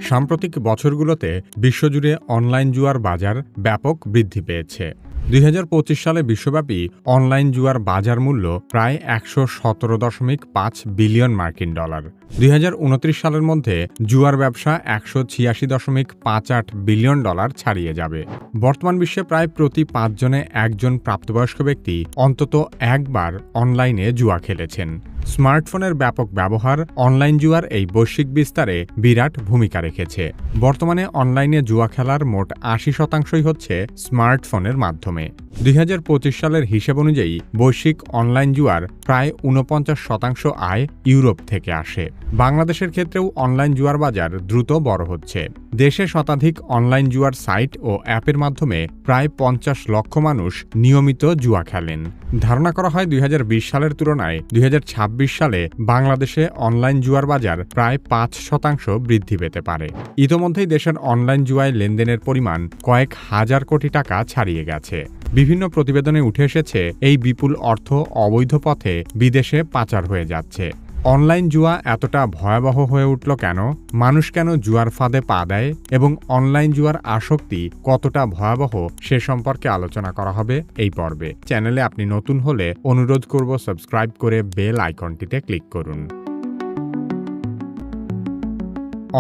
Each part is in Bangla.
সাম্প্রতিক বছরগুলোতে বিশ্বজুড়ে অনলাইন জুয়ার বাজার ব্যাপক বৃদ্ধি পেয়েছে। ২০২৫ সালে বিশ্বব্যাপী অনলাইন জুয়ার বাজার মূল্য প্রায় ১১৭.৫ বিলিয়ন মার্কিন ডলার। ২০২৯ সালের মধ্যে জুয়ার ব্যবসা ১৮৬.৫৮ বিলিয়ন ডলার ছাড়িয়ে যাবে। বর্তমান বিশ্বে প্রায় প্রতি ৫ জনে একজন প্রাপ্তবয়স্ক ব্যক্তি অন্তত একবার অনলাইনে জুয়া খেলেছেন। স্মার্টফোনের ব্যাপক ব্যবহার অনলাইন জুয়ার এই বৈশ্বিক বিস্তারে বিরাট ভূমিকা রেখেছে। বর্তমানে অনলাইনে জুয়া খেলার মোট ৮০% হচ্ছে স্মার্টফোনের মাধ্যমে। ২০২৫ সালের হিসেব অনুযায়ী বৈশ্বিক অনলাইন জুয়ার প্রায় ৪৯% আয় ইউরোপ থেকে আসে। বাংলাদেশের ক্ষেত্রেও অনলাইন জুয়ার বাজার দ্রুত বড় হচ্ছে। দেশে শতাধিক অনলাইন জুয়ার সাইট ও অ্যাপের মাধ্যমে প্রায় ৫০ লক্ষ মানুষ নিয়মিত জুয়া খেলেন। ধারণা করা হয় ২০২০ সালের তুলনায় ২০২৬ সালে বাংলাদেশে অনলাইন জুয়ার বাজার প্রায় ৫% বৃদ্ধি পেতে পারে। ইতোমধ্যেই দেশের অনলাইন জুয়ায় লেনদেনের পরিমাণ কয়েক হাজার কোটি টাকা ছাড়িয়ে গেছে। বিভিন্ন প্রতিবেদনে উঠে এসেছে এই বিপুল অর্থ অবৈধ পথে বিদেশে পাচার হয়ে যাচ্ছে। অনলাইন জুয়া এতটা ভয়াবহ হয়ে উঠল কেন? মানুষ কেন জুয়ার ফাঁদে পা দেয় এবং অনলাইন জুয়ার আসক্তি কতটা ভয়াবহ সে সম্পর্কে আলোচনা করা হবে এই পর্বে। চ্যানেলে আপনি নতুন হলে অনুরোধ করব সাবস্ক্রাইব করে বেল আইকনটিতে ক্লিক করুন।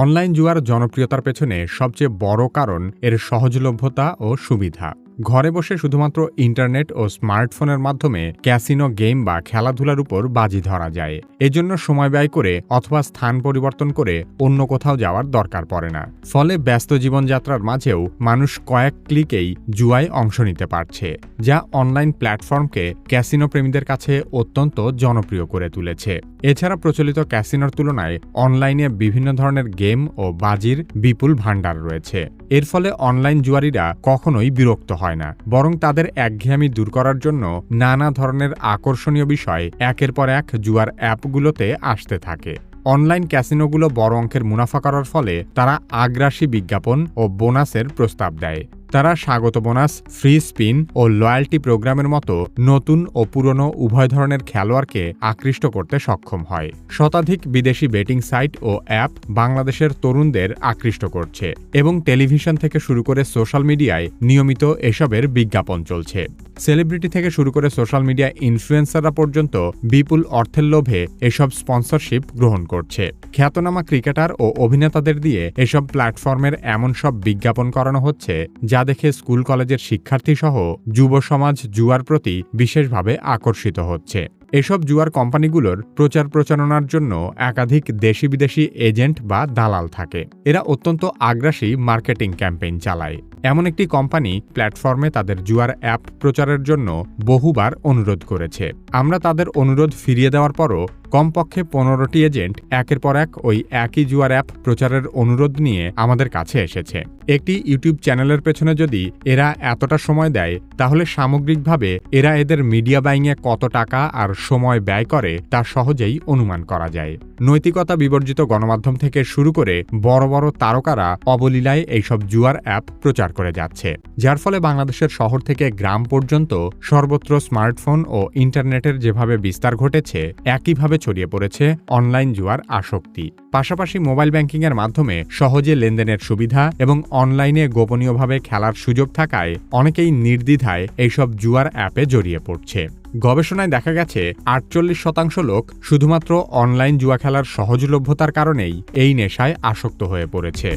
অনলাইন জুয়ার জনপ্রিয়তার পেছনে সবচেয়ে বড় কারণ এর সহজলভ্যতা ও সুবিধা। ঘরে বসে শুধুমাত্র ইন্টারনেট ও স্মার্টফোনের মাধ্যমে ক্যাসিনো গেম বা খেলাধুলার উপর বাজি ধরা যায়। এজন্য সময় ব্যয় করে অথবা স্থান পরিবর্তন করে অন্য কোথাও যাওয়ার দরকার পড়ে না। ফলে ব্যস্ত জীবনযাত্রার মাঝেও মানুষ কয়েক ক্লিকেই জুয়ায় অংশ নিতে পারছে, যা অনলাইন প্ল্যাটফর্মকে ক্যাসিনো প্রেমীদের কাছে অত্যন্ত জনপ্রিয় করে তুলেছে। এছাড়া প্রচলিত ক্যাসিনোর তুলনায় অনলাইনে বিভিন্ন ধরনের গেম ও বাজির বিপুল ভাণ্ডার রয়েছে। এর ফলে অনলাইন জুয়ারিরা কখনোই বিরক্ত হয় না, বরং তাদের একঘেয়েমি দূর করার জন্য নানা ধরনের আকর্ষণীয় বিষয় একের পর এক জুয়ার অ্যাপগুলোতে আসতে থাকে। অনলাইন ক্যাসিনোগুলো বড় অঙ্কের মুনাফা করার ফলে তারা আগ্রাসী বিজ্ঞাপন ও বোনাসের প্রস্তাব দেয়। তারা স্বাগত বোনাস, ফ্রি স্পিন ও লয়্যাল্টি প্রোগ্রামের মতো নতুন ও পুরনো উভয় ধরনের খেলোয়াড়কে আকৃষ্ট করতে সক্ষম হয়। শতাধিক বিদেশি বেটিং সাইট ও অ্যাপ বাংলাদেশের তরুণদের আকৃষ্ট করছে এবং টেলিভিশন থেকে শুরু করে সোশ্যাল মিডিয়ায় নিয়মিত এসবের বিজ্ঞাপন চলছে। সেলিব্রিটি থেকে শুরু করে সোশ্যাল মিডিয়া ইনফ্লুয়েন্সাররা পর্যন্ত বিপুল অর্থের লোভে এসব স্পন্সরশিপ গ্রহণ করছে। খ্যাতনামা ক্রিকেটার ও অভিনেতাদের দিয়ে এসব প্ল্যাটফর্মের এমন সব বিজ্ঞাপন করানো হচ্ছে যা দেখে স্কুল কলেজের শিক্ষার্থী সহ যুব সমাজ জুয়ার প্রতি বিশেষভাবে আকর্ষিত হচ্ছে। এসব জুয়ার কোম্পানিগুলোর প্রচার প্রচারণার জন্য একাধিক দেশি বিদেশি এজেন্ট বা দালাল থাকে। এরা অত্যন্ত আগ্রাসী মার্কেটিং ক্যাম্পেইন চালায়। এমন একটি কোম্পানি প্ল্যাটফর্মে তাদের জুয়ার অ্যাপ প্রচারের জন্য বহুবার অনুরোধ করেছে। আমরা তাদের অনুরোধ ফিরিয়ে দেওয়ার পরও কমপক্ষে ১৫টি এজেন্ট একের পর এক ওই একই জুয়ার অ্যাপ প্রচারের অনুরোধ নিয়ে আমাদের কাছে এসেছে। একটি ইউটিউব চ্যানেলের পেছনে যদি এরা এতটা সময় দেয়, তাহলে সামগ্রিকভাবে এরা এদের মিডিয়া বাইংয়ে কত টাকা আর সময় ব্যয় করে তা সহজেই অনুমান করা যায়। নৈতিকতা বিবর্জিত গণমাধ্যম থেকে শুরু করে বড় বড় তারকারা অবলীলায় এইসব জুয়ার অ্যাপ প্রচার করে যাচ্ছে, যার ফলে বাংলাদেশের শহর থেকে গ্রাম পর্যন্ত সর্বত্র স্মার্টফোন ও ইন্টারনেটের যেভাবে বিস্তার ঘটেছে, একইভাবে ছড়িয়ে পড়েছে অনলাইন জুয়ার আসক্তি। পাশাপাশি মোবাইল ব্যাংকিংয়ের মাধ্যমে সহজে লেনদেনের সুবিধা এবং অনলাইনে গোপনীয়ভাবে খেলার সুযোগ থাকায় অনেকেই নির্দ্বিধায় এইসব জুয়ার অ্যাপে জড়িয়ে পড়ছে। গবেষণায় দেখা গেছে ৪৮% লোক শুধুমাত্র অনলাইন জুয়া খেলার সহজলভ্যতার কারণেই এই নেশায় আসক্ত হয়ে পড়েছে।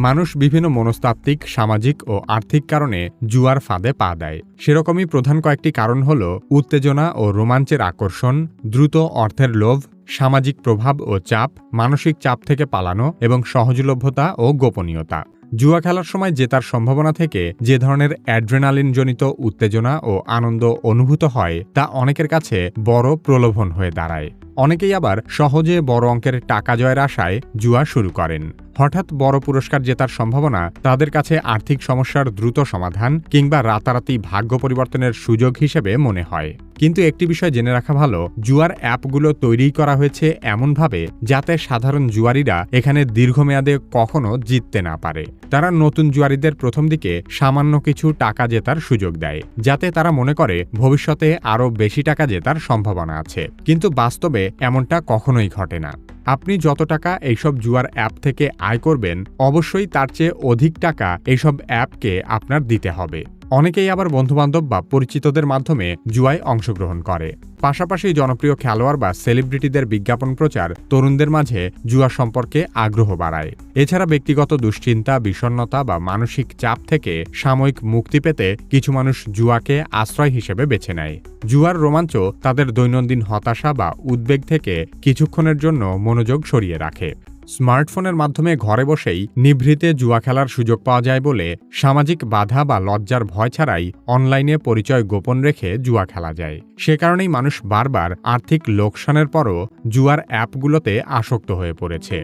মানুষ বিভিন্ন মনস্তাত্ত্বিক, সামাজিক ও আর্থিক কারণে জুয়ার ফাঁদে পা দেয়। সেরকমই প্রধান কয়েকটি কারণ হল উত্তেজনা ও রোমাঞ্চের আকর্ষণ, দ্রুত অর্থের লোভ, সামাজিক প্রভাব ও চাপ, মানসিক চাপ থেকে পালানো এবং সহজলভ্যতা ও গোপনীয়তা। জুয়া খেলার সময় জেতার সম্ভাবনা থেকে যে ধরনের অ্যাড্রেনালিনজনিত উত্তেজনা ও আনন্দ অনুভূত হয় তা অনেকের কাছে বড় প্রলোভন হয়ে দাঁড়ায়। অনেকেই আবার সহজে বড় অঙ্কের টাকা জয়ের আশায় জুয়া শুরু করেন। হঠাৎ বড় পুরস্কার জেতার সম্ভাবনা তাদের কাছে আর্থিক সমস্যার দ্রুত সমাধান কিংবা রাতারাতি ভাগ্য পরিবর্তনের সুযোগ হিসেবে মনে হয়। কিন্তু একটি বিষয় জেনে রাখা ভালো, জুয়ার অ্যাপগুলো তৈরি করা হয়েছে এমনভাবে যাতে সাধারণ জুয়ারিরা এখানে দীর্ঘমেয়াদে কখনো জিততে না পারে। তারা নতুন জুয়ারিদের প্রথম দিকে সামান্য কিছু টাকা জেতার সুযোগ দেয়, যাতে তারা মনে করে ভবিষ্যতে আরও বেশি টাকা জেতার সম্ভাবনা আছে। কিন্তু বাস্তবে এমনটা কখনোই ঘটে না। আপনি যত টাকা এইসব জুয়ার অ্যাপ থেকে আয় করবেন, অবশ্যই তার চেয়ে অধিক টাকা এইসব অ্যাপকে আপনার দিতে হবে। অনেকেই আবার বন্ধুবান্ধব বা পরিচিতদের মাধ্যমে জুয়ায় অংশগ্রহণ করে। পাশাপাশি জনপ্রিয় খেলোয়াড় বা সেলিব্রিটিদের বিজ্ঞাপন প্রচার তরুণদের মাঝে জুয়া সম্পর্কে আগ্রহ বাড়ায়। এছাড়া ব্যক্তিগত দুশ্চিন্তা, বিষণ্ণতা বা মানসিক চাপ থেকে সাময়িক মুক্তি পেতে কিছু মানুষ জুয়াকে আশ্রয় হিসেবে বেছে নেয়। জুয়ার রোমাঞ্চ তাদের দৈনন্দিন হতাশা বা উদ্বেগ থেকে কিছুক্ষণের জন্য মনোযোগ সরিয়ে রাখে। স্মার্টফোনের মাধ্যমে ঘরে বসেই নিভৃতে জুয়া খেলার সুযোগ পাওয়া যায় বলে সামাজিক বাধা বা লজ্জার ভয় ছাড়াই অনলাইনে পরিচয় গোপন রেখে জুয়া খেলা যায়। সে কারণেই মানুষ বারবার আর্থিক লোকসানের পরও জুয়ার অ্যাপগুলোতে আসক্ত হয়ে পড়েছে।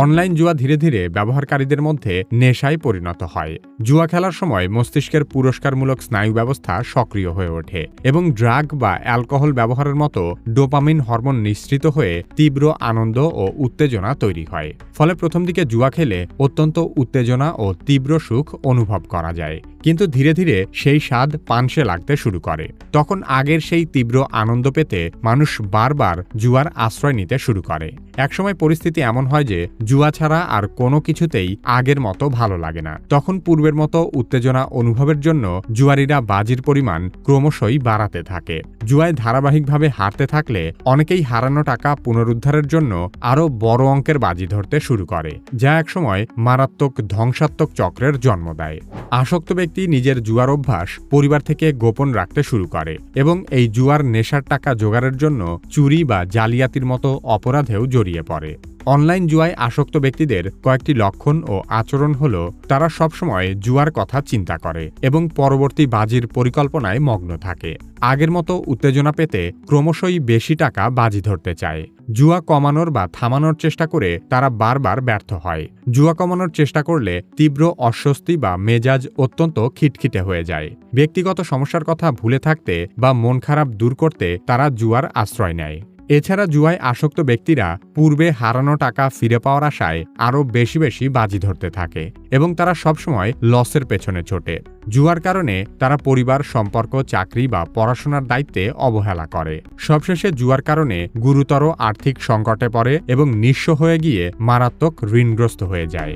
অনলাইন জুয়া ধীরে ধীরে ব্যবহারকারীদের মধ্যে নেশায় পরিণত হয়। জুয়া খেলার সময় মস্তিষ্কের পুরস্কারমূলক স্নায়ু ব্যবস্থা সক্রিয় হয়ে ওঠে এবং ড্রাগ বা অ্যালকোহল ব্যবহারের মতো ডোপামিন হরমোন নিঃসৃত হয়ে তীব্র আনন্দ ও উত্তেজনা তৈরি হয়। ফলে প্রথম দিকে জুয়া খেলে অত্যন্ত উত্তেজনা ও তীব্র সুখ অনুভব করা যায়, কিন্তু ধীরে ধীরে সেই স্বাদ পানসে লাগতে শুরু করে। তখন আগের সেই তীব্র আনন্দ পেতে মানুষ বারবার জুয়ার আশ্রয় নিতে শুরু করে। একসময় পরিস্থিতি এমন হয় যে জুয়া ছাড়া আর কোনো কিছুতেই আগের মতো ভালো লাগে না। তখন পূর্বের মতো উত্তেজনা অনুভবের জন্য জুয়ারিরা বাজির পরিমাণ ক্রমশই বাড়াতে থাকে। জুয়ায় ধারাবাহিকভাবে হারতে থাকলে অনেকেই হারানো টাকা পুনরুদ্ধারের জন্য আরও বড় অঙ্কের বাজি ধরতে শুরু করে, যা একসময় মারাত্মক ধ্বংসাত্মক চক্রের জন্ম দেয়। আসক্ত ব্যক্তি নিজের জুয়ার অভ্যাস পরিবার থেকে গোপন রাখতে শুরু করে এবং এই জুয়ার নেশার টাকা জোগাড়ের জন্য চুরি বা জালিয়াতির মতো অপরাধেও জড়িয়ে পড়ে। অনলাইন জুয়ায় আসক্ত ব্যক্তিদের কয়েকটি লক্ষণ ও আচরণ হল, তারা সবসময় জুয়ার কথা চিন্তা করে এবং পরবর্তী বাজির পরিকল্পনায় মগ্ন থাকে। আগের মতো উত্তেজনা পেতে ক্রমশই বেশি টাকা বাজি ধরতে চায়। জুয়া কমানোর বা থামানোর চেষ্টা করে তারা বারবার ব্যর্থ হয়। জুয়া কমানোর চেষ্টা করলে তীব্র অস্বস্তি বা মেজাজ অত্যন্ত খিটখিটে হয়ে যায়। ব্যক্তিগত সমস্যার কথা ভুলে থাকতে বা মন খারাপ দূর করতে তারা জুয়ার আশ্রয় নেয়। এছাড়া জুয়ায় আসক্ত ব্যক্তিরা পূর্বে হারানো টাকা ফিরে পাওয়ার আশায় আরও বেশি বেশি বাজি ধরতে থাকে এবং তারা সবসময় লসের পেছনে ছোটে। জুয়ার কারণে তারা পরিবার, সম্পর্ক, চাকরি বা পড়াশোনার দায়িত্বে অবহেলা করে। সবশেষে জুয়ার কারণে গুরুতর আর্থিক সংকটে পড়ে এবং নিঃস্ব হয়ে গিয়ে মারাত্মক ঋণগ্রস্ত হয়ে যায়।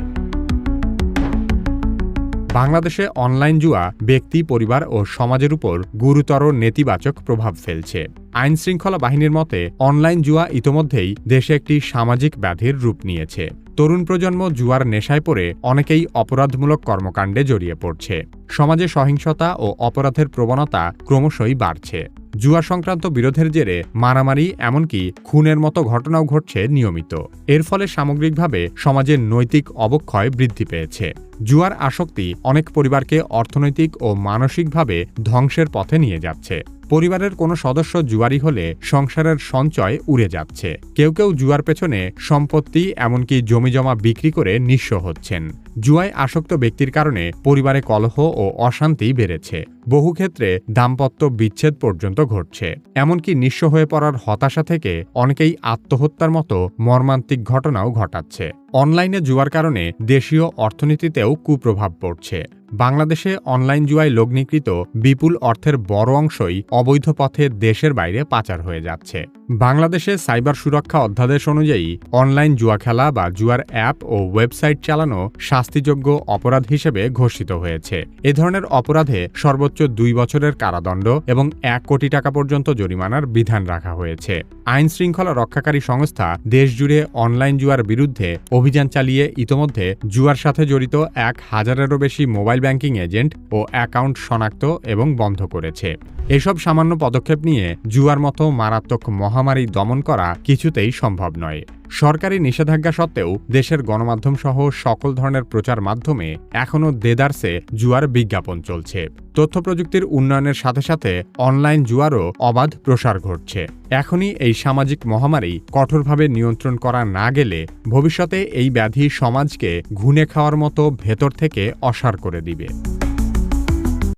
বাংলাদেশে অনলাইন জুয়া ব্যক্তি, পরিবার ও সমাজের উপর গুরুতর নেতিবাচক প্রভাব ফেলছে। আইন শৃঙ্খলা বাহিনীর মতে অনলাইন জুয়া ইতোমধ্যেই দেশে একটি সামাজিক ব্যাধির রূপ নিয়েছে। তরুণ প্রজন্ম জুয়ার নেশায় পড়ে অনেকেই অপরাধমূলক কর্মকাণ্ডে জড়িয়ে পড়ছে। সমাজে সহিংসতা ও অপরাধের প্রবণতা ক্রমশই বাড়ছে। জুয়া সংক্রান্ত বিরোধের জেরে মারামারি, এমনকি খুনের মতো ঘটনাও ঘটছে নিয়মিত। এর ফলে সামগ্রিকভাবে সমাজের নৈতিক অবক্ষয় বৃদ্ধি পেয়েছে। জুয়ার আসক্তি অনেক পরিবারকে অর্থনৈতিক ও মানসিকভাবে ধ্বংসের পথে নিয়ে যাচ্ছে। পরিবারের কোনো সদস্য জুয়ারি হলে সংসারের সঞ্চয় উড়ে যাচ্ছে। কেউ কেউ জুয়ার পেছনে সম্পত্তি, এমনকি জমিজমা বিক্রি করে নিঃস্ব হচ্ছেন। জুয়ায় আসক্ত ব্যক্তির কারণে পরিবারে কলহ ও অশান্তি বেড়েছে। বহু ক্ষেত্রে দাম্পত্য বিচ্ছেদ পর্যন্ত ঘটছে। এমনকি নিঃস্ব হয়ে পড়ার হতাশা থেকে অনেকেই আত্মহত্যার মতো মর্মান্তিক ঘটনাও ঘটাচ্ছে। অনলাইনে জুয়ার কারণে দেশীয় অর্থনীতিতেও কুপ্রভাব পড়ছে। বাংলাদেশে অনলাইন জুয়ায় লগ্নিকৃত বিপুল অর্থের বড় অংশই অবৈধ পথে দেশের বাইরে পাচার হয়ে যাচ্ছে। বাংলাদেশে সাইবার সুরক্ষা অধ্যাদেশ অনুযায়ী অনলাইন জুয়া খেলা বা জুয়ার অ্যাপ ও ওয়েবসাইট চালানো শাস্তিযোগ্য অপরাধ হিসেবে ঘোষিত হয়েছে। এ ধরনের অপরাধে সর্বোচ্চ 2 বছরের কারাদণ্ড এবং 1 কোটি টাকা পর্যন্ত জরিমানার বিধান রাখা হয়েছে। আইন শৃঙ্খলা রক্ষাকারী সংস্থা দেশজুড়ে অনলাইন জুয়ার বিরুদ্ধে অভিযান চালিয়ে ইতোমধ্যে জুয়ার সাথে জড়িত 1000-এরও বেশি mobile banking agent O account শনাক্ত এবং বন্ধ করেছে। এসব সামান্য পদক্ষেপ নিয়ে জুয়ার মতো মারাত্মক মহামারী দমন করা কিছুতেই সম্ভব নয়। সরকারি নিষেধাজ্ঞা সত্ত্বেও দেশের গণমাধ্যম সহ সকল ধরনের প্রচার মাধ্যমে এখনও দেদারসে জুয়ার বিজ্ঞাপন চলছে। তথ্য প্রযুক্তির উন্নয়নের সাথে সাথে অনলাইন জুয়ারও অবাধ প্রসার ঘটছে। এখনই এই সামাজিক মহামারী কঠোরভাবে নিয়ন্ত্রণ করা না গেলে ভবিষ্যতে এই ব্যাধি সমাজকে ঘুণে খাওয়ার মতো ভেতর থেকে অসাড় করে দিবে।